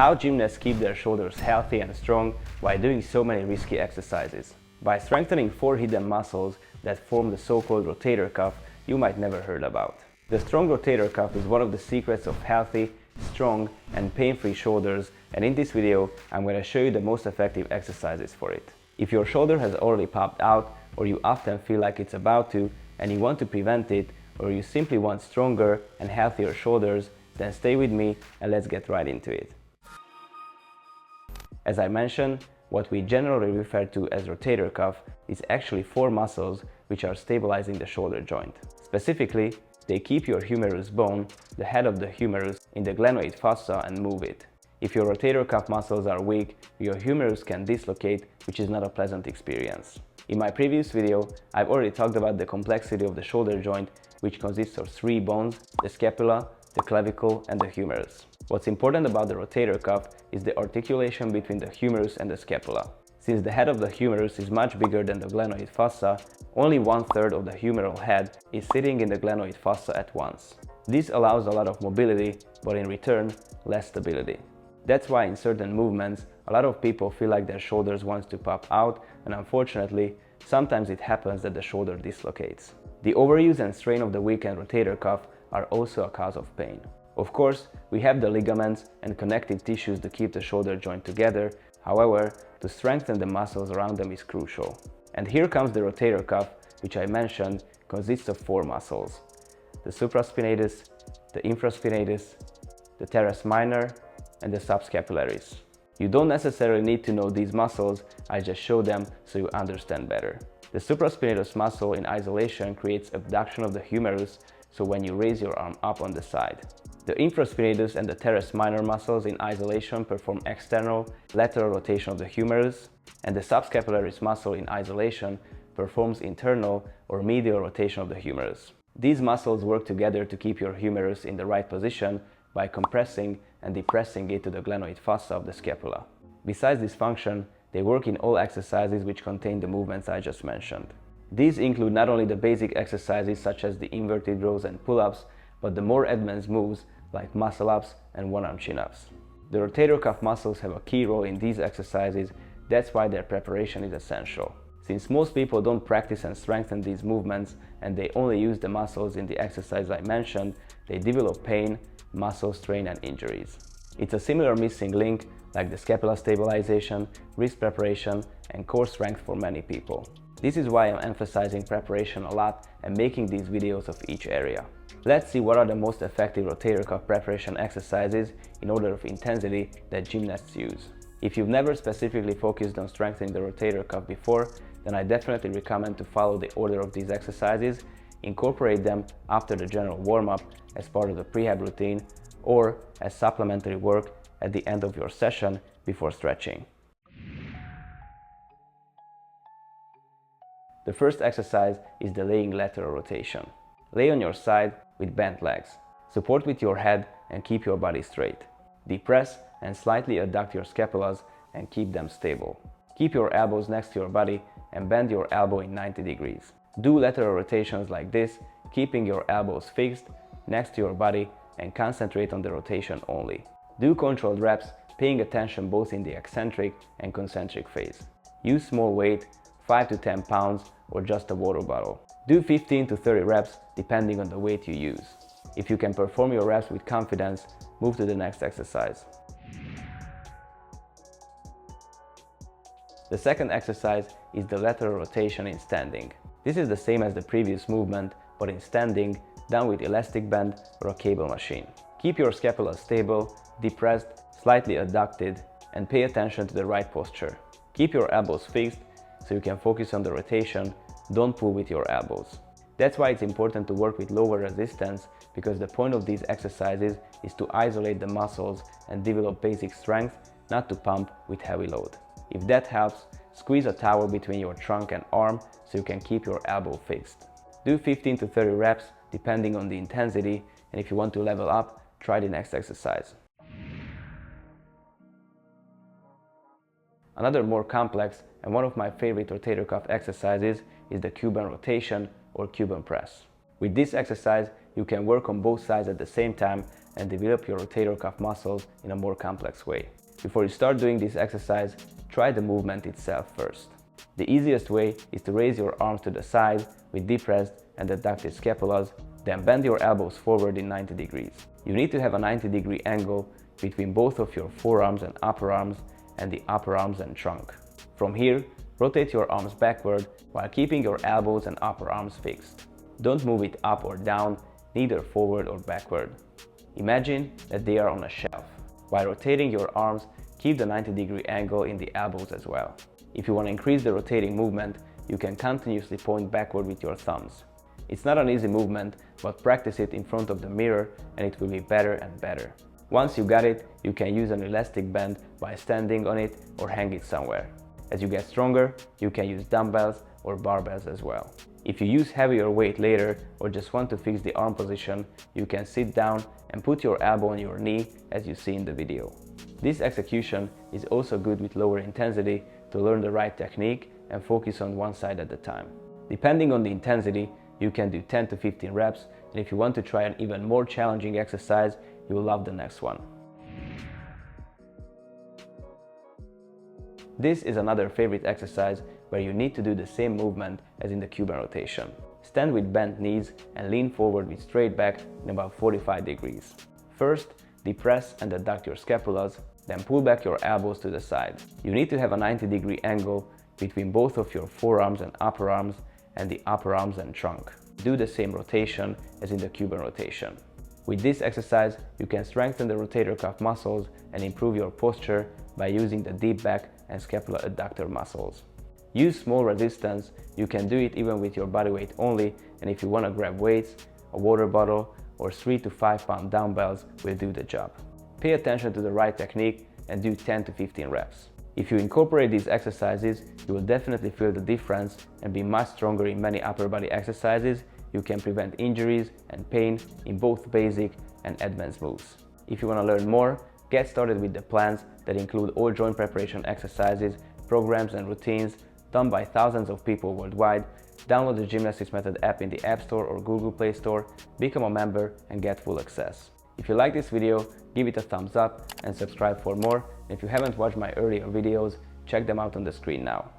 How gymnasts keep their shoulders healthy and strong while doing so many risky exercises. By strengthening 4 hidden muscles that form the so-called rotator cuff you might never heard about. The strong rotator cuff is one of the secrets of healthy, strong and pain-free shoulders, and in this video I'm going to show you the most effective exercises for it. If your shoulder has already popped out, or you often feel like it's about to and you want to prevent it, or you simply want stronger and healthier shoulders, then stay with me and let's get right into it. As I mentioned, what we generally refer to as rotator cuff is actually 4 muscles which are stabilizing the shoulder joint. Specifically, they keep your humerus bone, the head of the humerus, in the glenoid fossa and move it. If your rotator cuff muscles are weak, your humerus can dislocate, which is not a pleasant experience. In my previous video, I've already talked about the complexity of the shoulder joint, which consists of 3 bones: the scapula, the clavicle and the humerus. What's important about the rotator cuff is the articulation between the humerus and the scapula. Since the head of the humerus is much bigger than the glenoid fossa, only 1/3 of the humeral head is sitting in the glenoid fossa at once. This allows a lot of mobility, but in return, less stability. That's why in certain movements, a lot of people feel like their shoulders want to pop out, and unfortunately, sometimes it happens that the shoulder dislocates. The overuse and strain of the weakened rotator cuff are also a cause of pain. Of course, we have the ligaments and connective tissues to keep the shoulder joint together. However, to strengthen the muscles around them is crucial. And here comes the rotator cuff, which I mentioned consists of 4 muscles: the supraspinatus, the infraspinatus, the teres minor, and the subscapularis. You don't necessarily need to know these muscles, I just show them so you understand better. The supraspinatus muscle in isolation creates abduction of the humerus, so when you raise your arm up on the side. The infraspinatus and the teres minor muscles in isolation perform external, lateral rotation of the humerus, and the subscapularis muscle in isolation performs internal or medial rotation of the humerus. These muscles work together to keep your humerus in the right position by compressing and depressing it to the glenoid fossa of the scapula. Besides this function, they work in all exercises which contain the movements I just mentioned. These include not only the basic exercises such as the inverted rows and pull-ups, but the more advanced moves like muscle-ups and one-arm chin-ups. The rotator cuff muscles have a key role in these exercises, that's why their preparation is essential. Since most people don't practice and strengthen these movements and they only use the muscles in the exercise I mentioned, they develop pain, muscle strain and injuries. It's a similar missing link like the scapula stabilization, wrist preparation and core strength for many people. This is why I'm emphasizing preparation a lot and making these videos of each area. Let's see what are the most effective rotator cuff preparation exercises in order of intensity that gymnasts use. If you've never specifically focused on strengthening the rotator cuff before, then I definitely recommend to follow the order of these exercises, incorporate them after the general warm-up as part of the prehab routine, or as supplementary work at the end of your session before stretching. The first exercise is the laying lateral rotation. Lay on your side with bent legs. Support with your head and keep your body straight. Depress and slightly adduct your scapulas and keep them stable. Keep your elbows next to your body and bend your elbow in 90 degrees. Do lateral rotations like this, keeping your elbows fixed next to your body and concentrate on the rotation only. Do controlled reps, paying attention both in the eccentric and concentric phase. Use small weight, 5 to 10 pounds or just a water bottle. Do 15 to 30 reps depending on the weight you use. If you can perform your reps with confidence, move to the next exercise. The second exercise is the lateral rotation in standing. This is the same as the previous movement, but in standing, done with elastic band or a cable machine. Keep your scapula stable, depressed, slightly adducted, and pay attention to the right posture. Keep your elbows fixed so you can focus on the rotation, don't pull with your elbows. That's why it's important to work with lower resistance, because the point of these exercises is to isolate the muscles and develop basic strength, not to pump with heavy load. If that helps, squeeze a towel between your trunk and arm so you can keep your elbow fixed. Do 15 to 30 reps depending on the intensity, and if you want to level up, try the next exercise. Another more complex and one of my favorite rotator cuff exercises is the Cuban rotation or Cuban press. With this exercise, you can work on both sides at the same time and develop your rotator cuff muscles in a more complex way. Before you start doing this exercise, try the movement itself first. The easiest way is to raise your arms to the side with depressed and adducted scapulas, then bend your elbows forward in 90 degrees. You need to have a 90-degree angle between both of your forearms and upper arms and the upper arms and trunk. From here, rotate your arms backward while keeping your elbows and upper arms fixed. Don't move it up or down, neither forward or backward. Imagine that they are on a shelf. While rotating your arms, keep the 90-degree angle in the elbows as well. If you want to increase the rotating movement, you can continuously point backward with your thumbs. It's not an easy movement, but practice it in front of the mirror and it will be better and better. Once you got it, you can use an elastic band by standing on it or hang it somewhere. As you get stronger, you can use dumbbells or barbells as well. If you use heavier weight later or just want to fix the arm position, you can sit down and put your elbow on your knee as you see in the video. This execution is also good with lower intensity to learn the right technique and focus on one side at a time. Depending on the intensity, you can do 10 to 15 reps, and if you want to try an even more challenging exercise, you will love the next one. This is another favorite exercise where you need to do the same movement as in the Cuban rotation. Stand with bent knees and lean forward with straight back in about 45 degrees. First, depress and adduct your scapulas, then pull back your elbows to the side. You need to have a 90-degree angle between both of your forearms and upper arms and the upper arms and trunk. Do the same rotation as in the Cuban rotation. With this exercise, you can strengthen the rotator cuff muscles and improve your posture by using the deep back and scapular adductor muscles. Use small resistance. You can do it even with your body weight only, and if you want to grab weights, a water bottle or 3 to 5 pound dumbbells will do the job. Pay attention to the right technique and do 10 to 15 reps. If you incorporate these exercises, you will definitely feel the difference and be much stronger in many upper body exercises. You can prevent injuries and pain in both basic and advanced moves. If you want to learn more, get started with the plans that include all joint preparation exercises, programs and routines done by thousands of people worldwide. Download the Gymnastics Method app in the App Store or Google Play Store, become a member and get full access. If you like this video, give it a thumbs up and subscribe for more. And if you haven't watched my earlier videos, check them out on the screen now.